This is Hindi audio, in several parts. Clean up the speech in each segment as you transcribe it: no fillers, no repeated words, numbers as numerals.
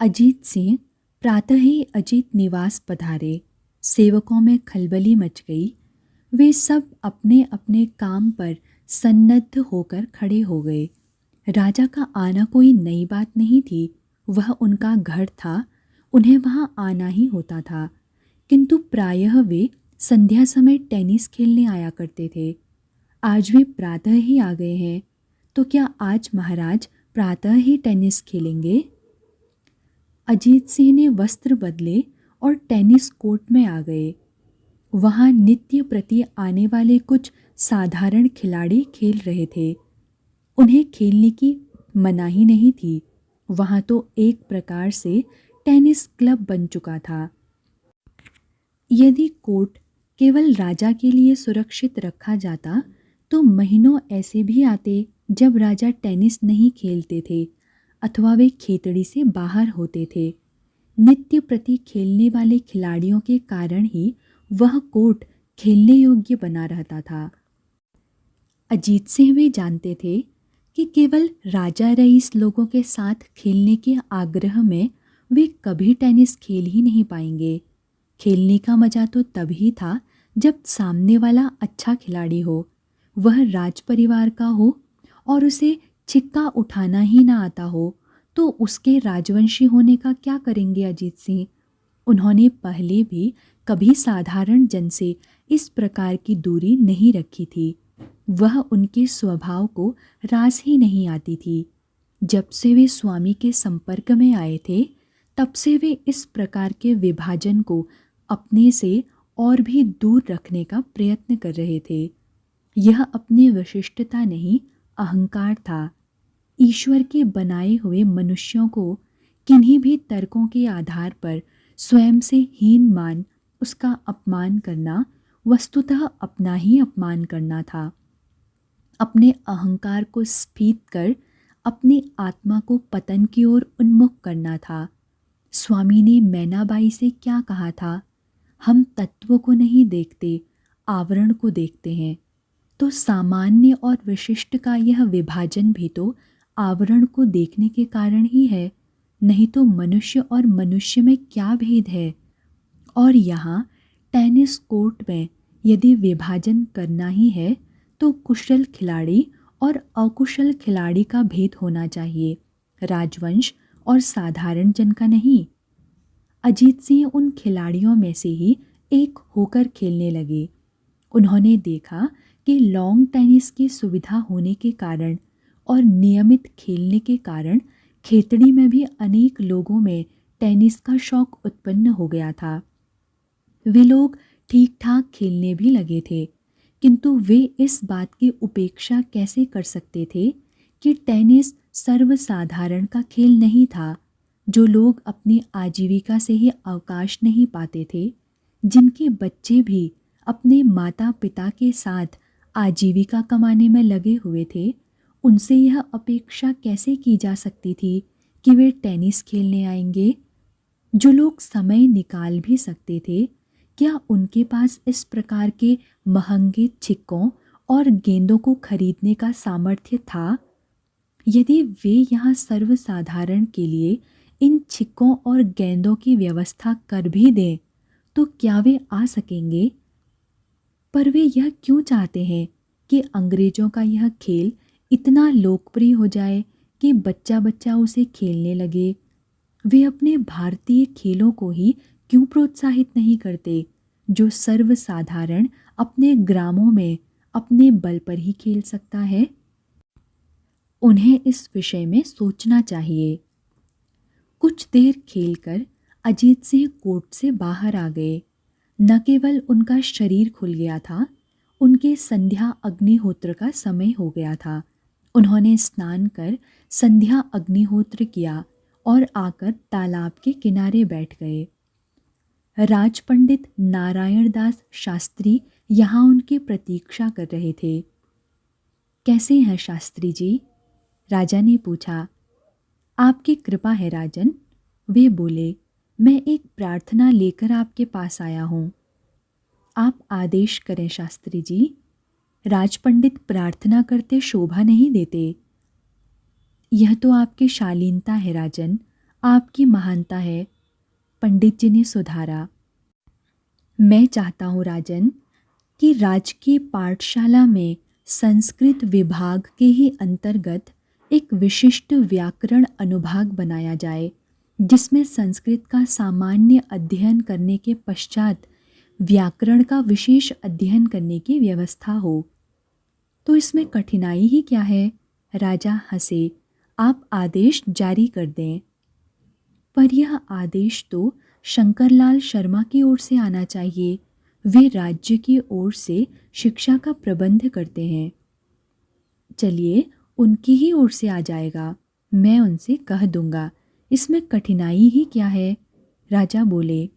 अजीत सिंह प्रातः ही अजीत निवास पधारे। सेवकों में खलबली मच गई। वे सब अपने अपने काम पर सन्नद्ध होकर खड़े हो गए। राजा का आना कोई नई बात नहीं थी। वह उनका घर था, उन्हें वहाँ आना ही होता था। किंतु प्रायः वे संध्या समय टेनिस खेलने आया करते थे। आज भी प्रातः ही आ गए हैं, तो क्या आज महाराज प्रातः ही टेनिस खेलेंगे? अजीत सिंह ने वस्त्र बदले और टेनिस कोर्ट में आ गए। वहाँ नित्य प्रति आने वाले कुछ साधारण खिलाड़ी खेल रहे थे। उन्हें खेलने की मनाही नहीं थी। वहाँ तो एक प्रकार से टेनिस क्लब बन चुका था। यदि कोर्ट केवल राजा के लिए सुरक्षित रखा जाता तो महीनों ऐसे भी आते जब राजा टेनिस नहीं खेलते थे अथवा वे खेतड़ी से बाहर होते थे। नित्य प्रति खेलने वाले खिलाड़ियों के कारण ही वह कोर्ट खेलने योग्य बना रहता था। अजीत सिंह भी जानते थे कि केवल राजा रईस लोगों के साथ खेलने के आग्रह में वे कभी टेनिस खेल ही नहीं पाएंगे। खेलने का मजा तो तभी था जब सामने वाला अच्छा खिलाड़ी हो, वह राज परिवार का हो और उसे छिक्का उठाना ही ना आता हो, तो उसके राजवंशी होने का क्या करेंगे अजीत सिंह? उन्होंने पहले भी कभी साधारण जन से इस प्रकार की दूरी नहीं रखी थी। वह उनके स्वभाव को रास ही नहीं आती थी। जब से वे स्वामी के संपर्क में आए थे, तब से वे इस प्रकार के विभाजन को अपने से और भी दूर रखने का प्रयत्न कर रहे थे। यह अपनी विशिष्टता नहीं, अहंकार था। ईश्वर के बनाए हुए मनुष्यों को किन्हीं भी तर्कों के आधार पर स्वयं से हीन मान उसका अपमान करना वस्तुतः अपना ही अपमान करना था। अपने अहंकार को स्फीत कर अपनी आत्मा को पतन की ओर उन्मुख करना था। स्वामी ने मैनाबाई से क्या कहा था? हम तत्व को नहीं देखते, आवरण को देखते हैं। तो सामान्य और विशिष्ट का यह विभाजन भी तो आवरण को देखने के कारण ही है, नहीं तो मनुष्य और मनुष्य में क्या भेद है? और यहाँ टेनिस कोर्ट में यदि विभाजन करना ही है तो कुशल खिलाड़ी और अकुशल खिलाड़ी का भेद होना चाहिए, राजवंश और साधारण जन का नहीं। अजीत सिंह उन खिलाड़ियों में से ही एक होकर खेलने लगे। उन्होंने देखा कि लॉन टेनिस की सुविधा होने के कारण और नियमित खेलने के कारण खेतड़ी में भी अनेक लोगों में टेनिस का शौक उत्पन्न हो गया था। वे लोग ठीक ठाक खेलने भी लगे थे, किंतु वे इस बात की उपेक्षा कैसे कर सकते थे कि टेनिस सर्वसाधारण का खेल नहीं था। जो लोग अपनी आजीविका से ही अवकाश नहीं पाते थे, जिनके बच्चे भी अपने माता पिता के साथ आजीविका कमाने में लगे हुए थे, उनसे यह अपेक्षा कैसे की जा सकती थी कि वे टेनिस खेलने आएंगे? जो लोग समय निकाल भी सकते थे, क्या उनके पास इस प्रकार के महंगे छिक्कों और गेंदों को खरीदने का सामर्थ्य था? यदि वे यहाँ सर्वसाधारण के लिए इन छिक्कों और गेंदों की व्यवस्था कर भी दें, तो क्या वे आ सकेंगे? पर वे यह क्यों चाहते हैं कि अंग्रेजों का यह खेल इतना लोकप्रिय हो जाए कि बच्चा बच्चा उसे खेलने लगे? वे अपने भारतीय खेलों को ही क्यों प्रोत्साहित नहीं करते, जो सर्वसाधारण अपने ग्रामों में अपने बल पर ही खेल सकता है? उन्हें इस विषय में सोचना चाहिए। कुछ देर खेलकर अजीत सिंह कोर्ट से बाहर आ गए। न केवल उनका शरीर खुल गया था, उनके संध्या अग्निहोत्र का समय हो गया था। उन्होंने स्नान कर संध्या अग्निहोत्र किया और आकर तालाब के किनारे बैठ गए। राजपंडित नारायण दास शास्त्री यहाँ उनकी प्रतीक्षा कर रहे थे। कैसे हैं शास्त्री जी? राजा ने पूछा। आपकी कृपा है राजन, वे बोले। मैं एक प्रार्थना लेकर आपके पास आया हूँ। आप आदेश करें शास्त्री जी। राजपंडित प्रार्थना करते शोभा नहीं देते। यह तो आपकी शालीनता है राजन, आपकी महानता है, पंडित जी ने सुधारा। मैं चाहता हूँ राजन कि राजकीय पाठशाला में संस्कृत विभाग के ही अंतर्गत एक विशिष्ट व्याकरण अनुभाग बनाया जाए, जिसमें संस्कृत का सामान्य अध्ययन करने के पश्चात व्याकरण का विशेष अध्ययन करने की व्यवस्था हो। तो इसमें कठिनाई ही क्या है? राजा हंसे। आप आदेश जारी कर दें। पर यह आदेश तो शंकरलाल शर्मा की ओर से आना चाहिए। वे राज्य की ओर से शिक्षा का प्रबंध करते हैं। चलिए, उनकी ही ओर से आ जाएगा, मैं उनसे कह दूंगा। इसमें कठिनाई ही क्या है? राजा बोले,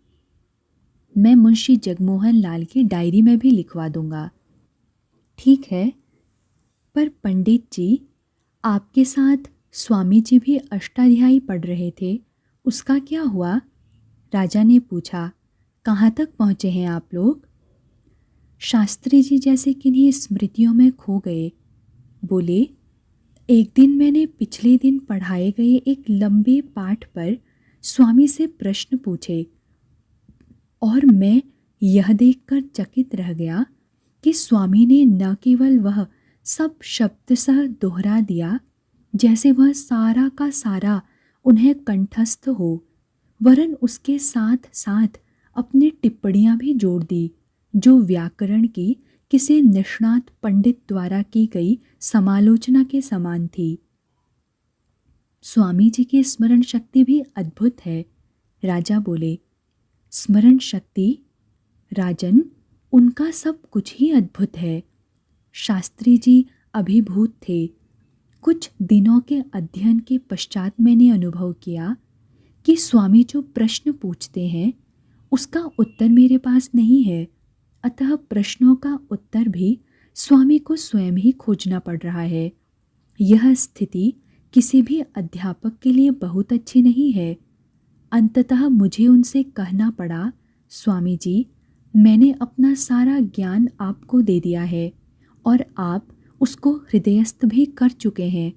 मैं मुंशी जगमोहन लाल की डायरी में भी लिखवा दूंगा। ठीक है, पर पंडित जी, आपके साथ स्वामी जी भी अष्टाध्यायी पढ़ रहे थे, उसका क्या हुआ? राजा ने पूछा। कहाँ तक पहुँचे हैं आप लोग? शास्त्री जी जैसे किन्हीं स्मृतियों में खो गए। बोले, एक दिन मैंने पिछले दिन पढ़ाए गए एक लंबे पाठ पर स्वामी से प्रश्न पूछे और मैं यह देखकर चकित रह गया कि स्वामी ने न केवल वह सब शब्दशः दोहरा दिया, जैसे वह सारा का सारा उन्हें कंठस्थ हो, वरन उसके साथ साथ अपनी टिप्पणियां भी जोड़ दी, जो व्याकरण की किसी निष्णात पंडित द्वारा की गई समालोचना के समान थी। स्वामी जी की स्मरण शक्ति भी अद्भुत है। राजा बोले, स्मरण शक्ति? राजन, उनका सब कुछ ही अद्भुत है। शास्त्री जी अभिभूत थे। कुछ दिनों के अध्ययन के पश्चात मैंने अनुभव किया कि स्वामी जो प्रश्न पूछते हैं उसका उत्तर मेरे पास नहीं है, अतः प्रश्नों का उत्तर भी स्वामी को स्वयं ही खोजना पड़ रहा है। यह स्थिति किसी भी अध्यापक के लिए बहुत अच्छी नहीं है। अंततः मुझे उनसे कहना पड़ा, स्वामी जी, मैंने अपना सारा ज्ञान आपको दे दिया है और आप उसको हृदयस्थ भी कर चुके हैं।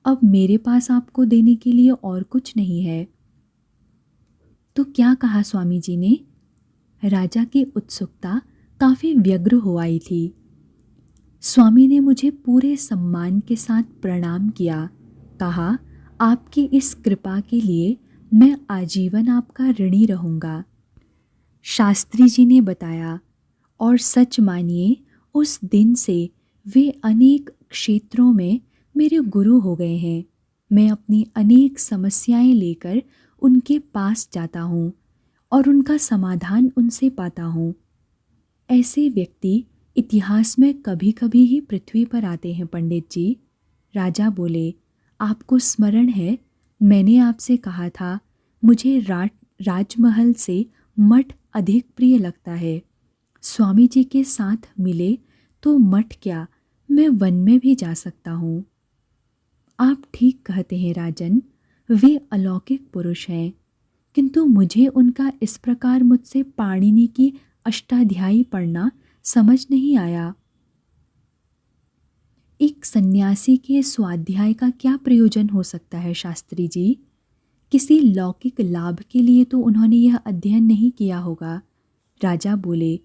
अब मेरे पास आपको देने के लिए और कुछ नहीं है। तो क्या कहा स्वामी जी ने? राजा की उत्सुकता काफ़ी व्यग्र हो आई थी। स्वामी ने मुझे पूरे सम्मान के साथ प्रणाम किया। कहा, आपकी इस कृपा के लिए मैं आजीवन आपका ऋणी रहूँगा। शास्त्री जी ने बताया, और सच मानिए उस दिन से वे अनेक क्षेत्रों में मेरे गुरु हो गए हैं। मैं अपनी अनेक समस्याएं लेकर उनके पास जाता हूँ और उनका समाधान उनसे पाता हूँ। ऐसे व्यक्ति इतिहास में कभी कभी ही पृथ्वी पर आते हैं पंडित जी। राजा बोले, आपको स्मरण है मैंने आपसे कहा था मुझे राजमहल से मठ अधिक प्रिय लगता है। स्वामी जी के साथ मिले तो मठ क्या, मैं वन में भी जा सकता हूँ। आप ठीक कहते हैं राजन, वे अलौकिक पुरुष हैं, किंतु मुझे उनका इस प्रकार मुझसे पाणिनि की अष्टाध्यायी पढ़ना समझ नहीं आया। एक सन्यासी के स्वाध्याय का क्या प्रयोजन हो सकता है शास्त्री जी? किसी लौकिक लाभ के लिए तो उन्होंने यह अध्ययन नहीं किया होगा। राजा बोले,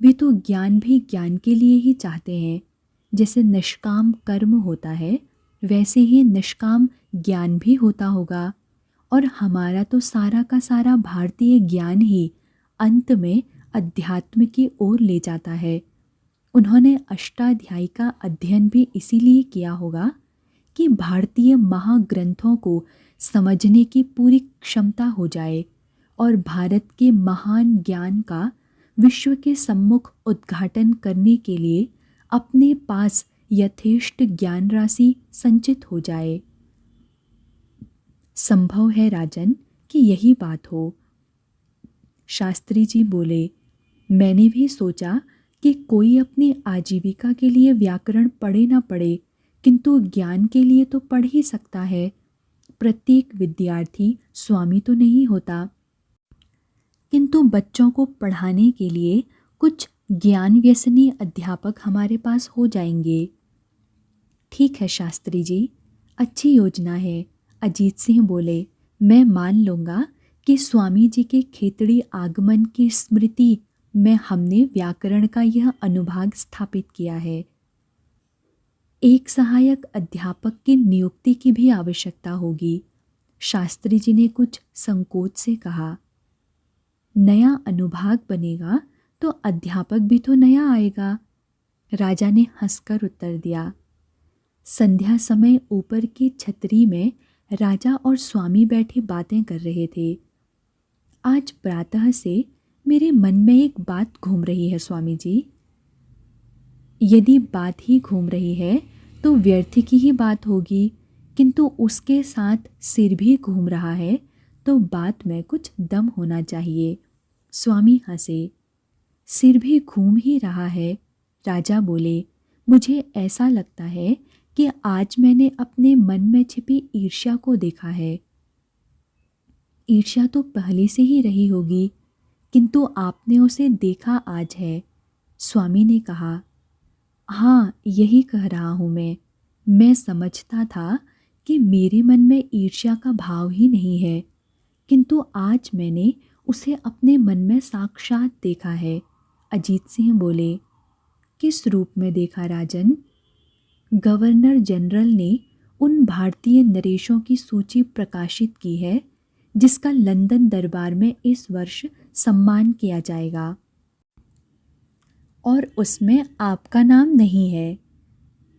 वे तो ज्ञान भी ज्ञान के लिए ही चाहते हैं। जैसे निष्काम कर्म होता है वैसे ही निष्काम ज्ञान भी होता होगा, और हमारा तो सारा का सारा भारतीय ज्ञान ही अंत में अध्यात्म की ओर ले जाता है। उन्होंने अष्टाध्यायी का अध्ययन भी इसीलिए किया होगा कि भारतीय महाग्रंथों को समझने की पूरी क्षमता हो जाए और भारत के महान ज्ञान का विश्व के सम्मुख उद्घाटन करने के लिए अपने पास यथेष्ट ज्ञान राशि संचित हो जाए। संभव है राजन कि यही बात हो। शास्त्री जी बोले, मैंने भी सोचा कि कोई अपनी आजीविका के लिए व्याकरण पढ़े ना पढ़े, किंतु ज्ञान के लिए तो पढ़ ही सकता है। प्रत्येक विद्यार्थी स्वामी तो नहीं होता, किंतु बच्चों को पढ़ाने के लिए कुछ ज्ञान व्यसनी अध्यापक हमारे पास हो जाएंगे। ठीक है शास्त्री जी, अच्छी योजना है। अजीत सिंह बोले, मैं मान लूँगा कि स्वामी जी के खेतड़ी आगमन की स्मृति में हमने व्याकरण का यह अनुभाग स्थापित किया है। एक सहायक अध्यापक की नियुक्ति की भी आवश्यकता होगी। शास्त्री जी ने कुछ संकोच से कहा। नया अनुभाग बनेगा तो अध्यापक भी तो नया आएगा। राजा ने हंसकर उत्तर दिया। संध्या समय ऊपर की छतरी में राजा और स्वामी बैठे बातें कर रहे थे। आज प्रातः से मेरे मन में एक बात घूम रही है स्वामी जी। यदि बात ही घूम रही है तो व्यर्थ की ही बात होगी, किंतु उसके साथ सिर भी घूम रहा है तो बात में कुछ दम होना चाहिए। स्वामी हंसे। सिर भी घूम ही रहा है। राजा बोले, मुझे ऐसा लगता है कि आज मैंने अपने मन में छिपी ईर्ष्या को देखा है। ईर्ष्या तो पहले से ही रही होगी, किंतु आपने उसे देखा आज है। स्वामी ने कहा, हाँ यही कह रहा हूँ मैं समझता था कि मेरे मन में ईर्ष्या का भाव ही नहीं है, किंतु आज मैंने उसे अपने मन में साक्षात देखा है। अजीत सिंह बोले, किस रूप में देखा राजन? गवर्नर जनरल ने उन भारतीय नरेशों की सूची प्रकाशित की है जिसका लंदन दरबार में इस वर्ष सम्मान किया जाएगा, और उसमें आपका नाम नहीं है।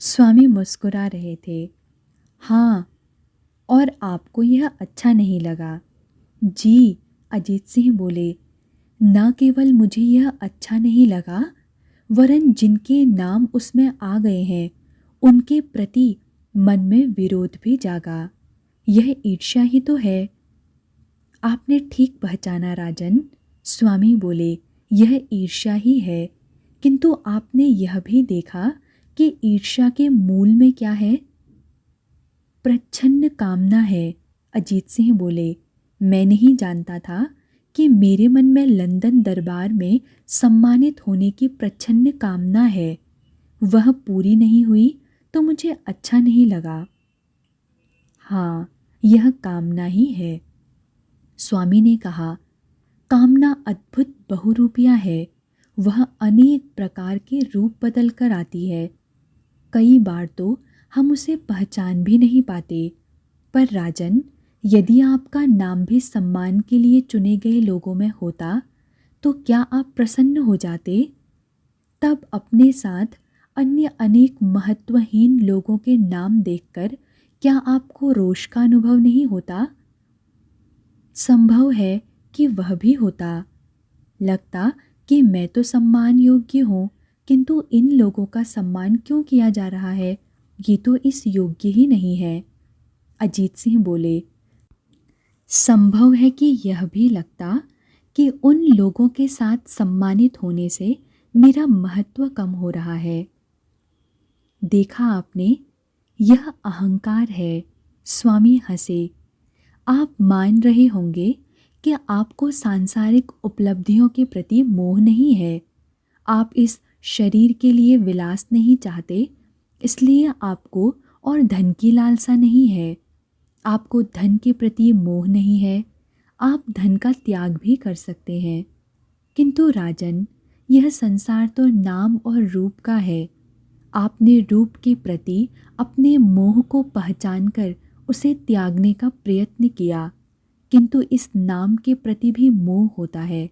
स्वामी मुस्कुरा रहे थे। हाँ, और आपको यह अच्छा नहीं लगा? जी, अजीत सिंह बोले, न केवल मुझे यह अच्छा नहीं लगा, वरन जिनके नाम उसमें आ गए हैं उनके प्रति मन में विरोध भी जागा। यह ईर्ष्या ही तो है। आपने ठीक पहचाना राजन। स्वामी बोले, यह ईर्ष्या ही है, किंतु आपने यह भी देखा कि ईर्ष्या के मूल में क्या है? प्रच्छन्न कामना है। अजीत सिंह बोले, मैं नहीं जानता था कि मेरे मन में लंदन दरबार में सम्मानित होने की प्रच्छन्न कामना है। वह पूरी नहीं हुई तो मुझे अच्छा नहीं लगा। हाँ, यह कामना ही है। स्वामी ने कहा, कामना अद्भुत बहुरूपिया है। वह अनेक प्रकार के रूप बदल कर आती है। कई बार तो हम उसे पहचान भी नहीं पाते। पर राजन, यदि आपका नाम भी सम्मान के लिए चुने गए लोगों में होता तो क्या आप प्रसन्न हो जाते? तब अपने साथ अन्य अनेक महत्वहीन लोगों के नाम देखकर क्या आपको रोष का अनुभव नहीं होता? संभव है कि वह भी होता। लगता कि मैं तो सम्मान योग्य हूँ, किंतु इन लोगों का सम्मान क्यों किया जा रहा है? ये तो इस योग्य ही नहीं है। अजीत सिंह बोले, संभव है कि यह भी लगता कि उन लोगों के साथ सम्मानित होने से मेरा महत्व कम हो रहा है। देखा आपने, यह अहंकार है। स्वामी हंसे। आप मान रहे होंगे कि आपको सांसारिक उपलब्धियों के प्रति मोह नहीं है। आप इस शरीर के लिए विलास नहीं चाहते, इसलिए आपको और धन की लालसा नहीं है। आपको धन के प्रति मोह नहीं है। आप धन का त्याग भी कर सकते हैं। किंतु राजन, यह संसार तो नाम और रूप का है। आपने रूप के प्रति अपने मोह को पहचानकर उसे त्यागने का प्रयत्न किया, किंतु इस नाम के प्रति भी मोह होता है।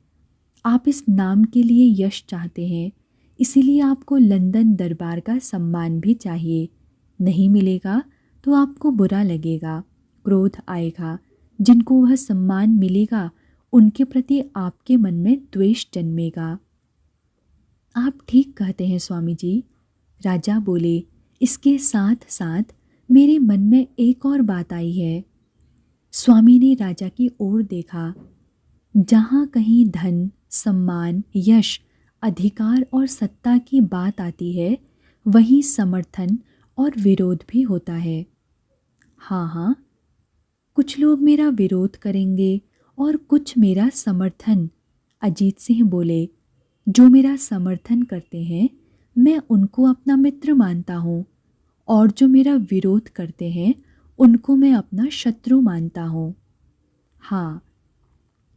आप इस नाम के लिए यश चाहते हैं, इसीलिए आपको लंदन दरबार का सम्मान भी चाहिए। नहीं मिलेगा तो आपको बुरा लगेगा, क्रोध आएगा। जिनको वह सम्मान मिलेगा उनके प्रति आपके मन में द्वेष जन्मेगा। आप ठीक कहते हैं स्वामी जी। राजा बोले, इसके साथ साथ मेरे मन में एक और बात आई है। स्वामी ने राजा की ओर देखा। जहाँ कहीं धन, सम्मान, यश, अधिकार और सत्ता की बात आती है, वहीं समर्थन और विरोध भी होता है। हाँ हाँ, कुछ लोग मेरा विरोध करेंगे और कुछ मेरा समर्थन। अजीत सिंह बोले, जो मेरा समर्थन करते हैं मैं उनको अपना मित्र मानता हूँ, और जो मेरा विरोध करते हैं उनको मैं अपना शत्रु मानता हूँ। हाँ,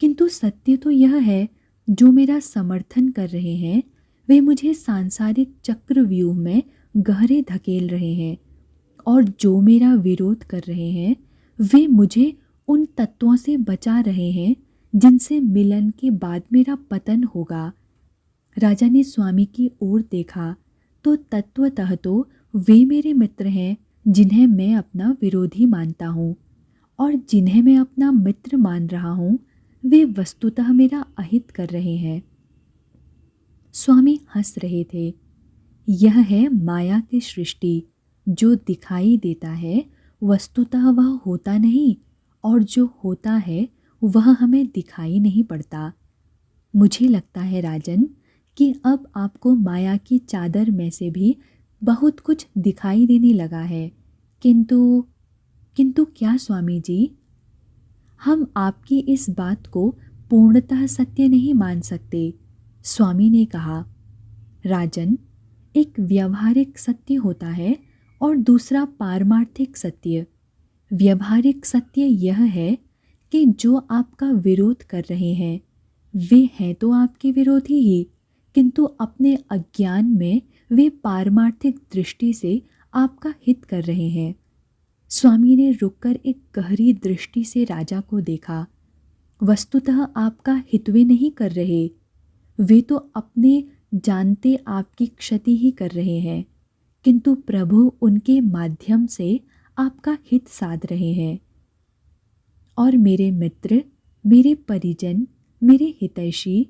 किंतु सत्य तो यह है, जो मेरा समर्थन कर रहे हैं वे मुझे सांसारिक चक्रव्यूह में गहरे धकेल रहे हैं, और जो मेरा विरोध कर रहे हैं वे मुझे उन तत्वों से बचा रहे हैं जिनसे मिलन के बाद मेरा पतन होगा। राजा ने स्वामी की ओर देखा तो तत्वतः तो वे मेरे मित्र हैं जिन्हें मैं अपना विरोधी मानता हूँ, और जिन्हें मैं अपना मित्र मान रहा हूँ वे वस्तुतः मेरा अहित कर रहे हैं। स्वामी हंस रहे थे। यह है माया की सृष्टि। जो दिखाई देता है वस्तुतः वह होता नहीं, और जो होता है वह हमें दिखाई नहीं पड़ता। मुझे लगता है राजन कि अब आपको माया की चादर में से भी बहुत कुछ दिखाई देने लगा है। किंतु किंतु क्या स्वामी जी? हम आपकी इस बात को पूर्णतः सत्य नहीं मान सकते। स्वामी ने कहा, राजन, एक व्यावहारिक सत्य होता है और दूसरा पारमार्थिक सत्य। व्यावहारिक सत्य यह है कि जो आपका विरोध कर रहे हैं वे हैं तो आपके विरोधी ही, किंतु अपने अज्ञान में वे पारमार्थिक दृष्टि से आपका हित कर रहे हैं। स्वामी ने रुककर एक गहरी दृष्टि से राजा को देखा। वस्तुतः आपका हित वे नहीं कर रहे, वे तो अपने जानते आपकी क्षति ही कर रहे हैं, किंतु प्रभु उनके माध्यम से आपका हित साध रहे हैं। और मेरे मित्र, मेरे परिजन, मेरे हितैषी,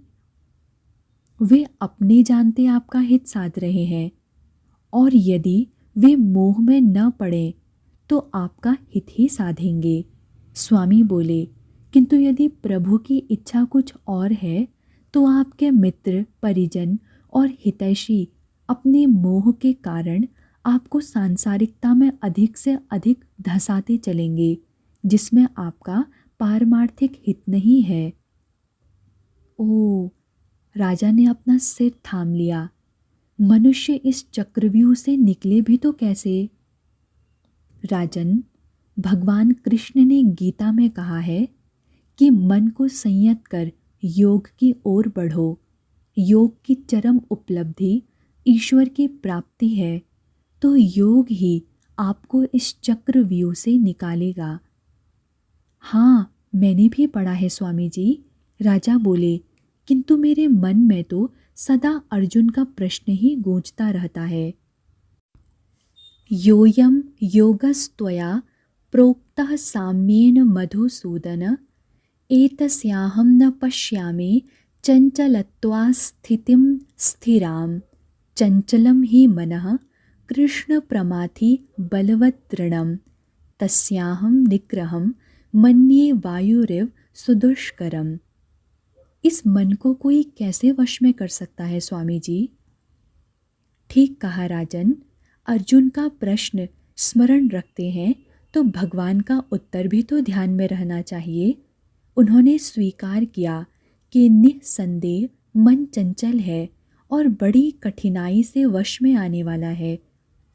वे अपने जानते आपका हित साध रहे हैं, और यदि वे मोह में न पड़े तो आपका हित ही साधेंगे। स्वामी बोले, किंतु यदि प्रभु की इच्छा कुछ और है तो आपके मित्र, परिजन और हितैषी अपने मोह के कारण आपको सांसारिकता में अधिक से अधिक धंसाते चलेंगे, जिसमें आपका पारमार्थिक हित नहीं है। ओ, राजा ने अपना सिर थाम लिया। मनुष्य इस चक्रव्यूह से निकले भी तो कैसे? राजन, भगवान कृष्ण ने गीता में कहा है कि मन को संयत कर योग की ओर बढ़ो। योग की चरम उपलब्धि ईश्वर की प्राप्ति है, तो योग ही आपको इस चक्रव्यूह से निकालेगा। हाँ, मैंने भी पढ़ा है स्वामी जी, राजा बोले, किंतु मेरे मन में तो सदा अर्जुन का प्रश्न ही गूंजता रहता है। योयम योगस्त्वया प्रोक्तः साम्येन मधुसूदन, एतस्याहं न पश्यामि चञ्चलत्वास्थितिं स्थिरां। चञ्चलं हि मनः कृष्ण प्रमाथि बलवदृढं, तस्याहं निग्रहं मन्ये वायुरिव सुदुष्करम्। इस मन को कोई कैसे वश में कर सकता है स्वामी जी? ठीक कहा राजन। अर्जुन का प्रश्न स्मरण रखते हैं तो भगवान का उत्तर भी तो ध्यान में रहना चाहिए। उन्होंने स्वीकार किया कि निस्संदेह मन चंचल है और बड़ी कठिनाई से वश में आने वाला है,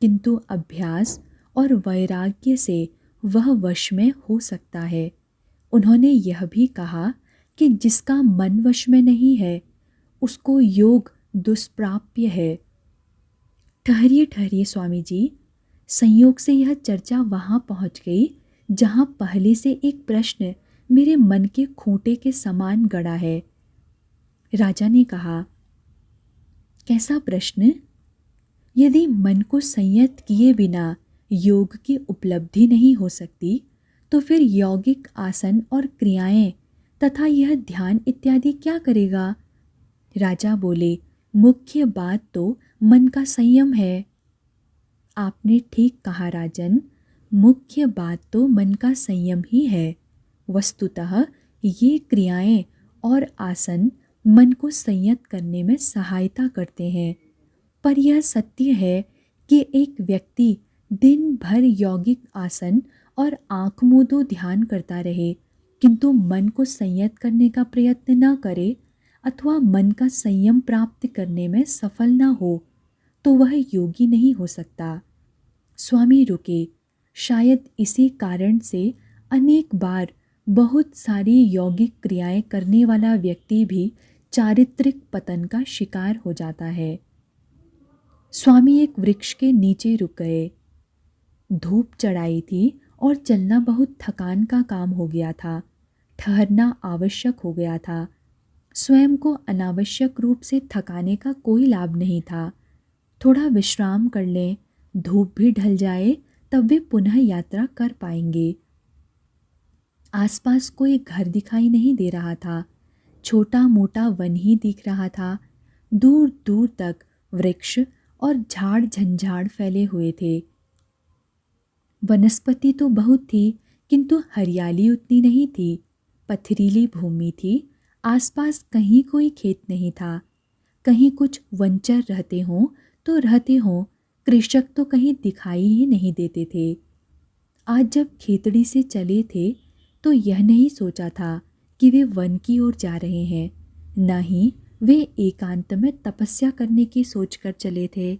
किंतु अभ्यास और वैराग्य से वह वश में हो सकता है। उन्होंने यह भी कहा कि जिसका मन वश में नहीं है उसको योग दुष्प्राप्य है। ठहरिए ठहरिए स्वामी जी, संयोग से यह चर्चा वहाँ पहुँच गई जहाँ पहले से एक प्रश्न मेरे मन के खूंटे के समान गड़ा है। राजा ने कहा, कैसा प्रश्न? यदि मन को संयत किए बिना योग की उपलब्धि नहीं हो सकती तो फिर यौगिक आसन और क्रियाएं तथा यह ध्यान इत्यादि क्या करेगा? राजा बोले, मुख्य बात तो मन का संयम है। आपने ठीक कहा राजन, मुख्य बात तो मन का संयम ही है। वस्तुतः ये क्रियाएं और आसन मन को संयत करने में सहायता करते हैं, पर यह सत्य है कि एक व्यक्ति दिन भर यौगिक आसन और आँख मूंदो ध्यान करता रहे किंतु मन को संयत करने का प्रयत्न न करे अथवा मन का संयम प्राप्त करने में सफल न हो तो वह योगी नहीं हो सकता। स्वामी रुके। शायद इसी कारण से अनेक बार बहुत सारी यौगिक क्रियाएं करने वाला व्यक्ति भी चारित्रिक पतन का शिकार हो जाता है। स्वामी एक वृक्ष के नीचे रुक गए। धूप चढ़ाई थी और चलना बहुत थकान का काम हो गया था। ठहरना आवश्यक हो गया था। स्वयं को अनावश्यक रूप से थकाने का कोई लाभ नहीं था। थोड़ा विश्राम कर लें, धूप भी ढल जाए तब वे पुनः यात्रा कर पाएंगे। आसपास कोई घर दिखाई नहीं दे रहा था। छोटा मोटा वन ही दिख रहा था। दूर दूर तक वृक्ष और झाड़ झंझाड़ फैले हुए थे। वनस्पति तो बहुत थी, किंतु हरियाली उतनी नहीं थी। पथरीली भूमि थी। आसपास कहीं कोई खेत नहीं था। कहीं कुछ वंचर रहते हों तो रहते हों, कृषक तो कहीं दिखाई ही नहीं देते थे। आज जब खेतड़ी से चले थे तो यह नहीं सोचा था कि वे वन की ओर जा रहे हैं, न ही वे एकांत में तपस्या करने की सोचकर चले थे।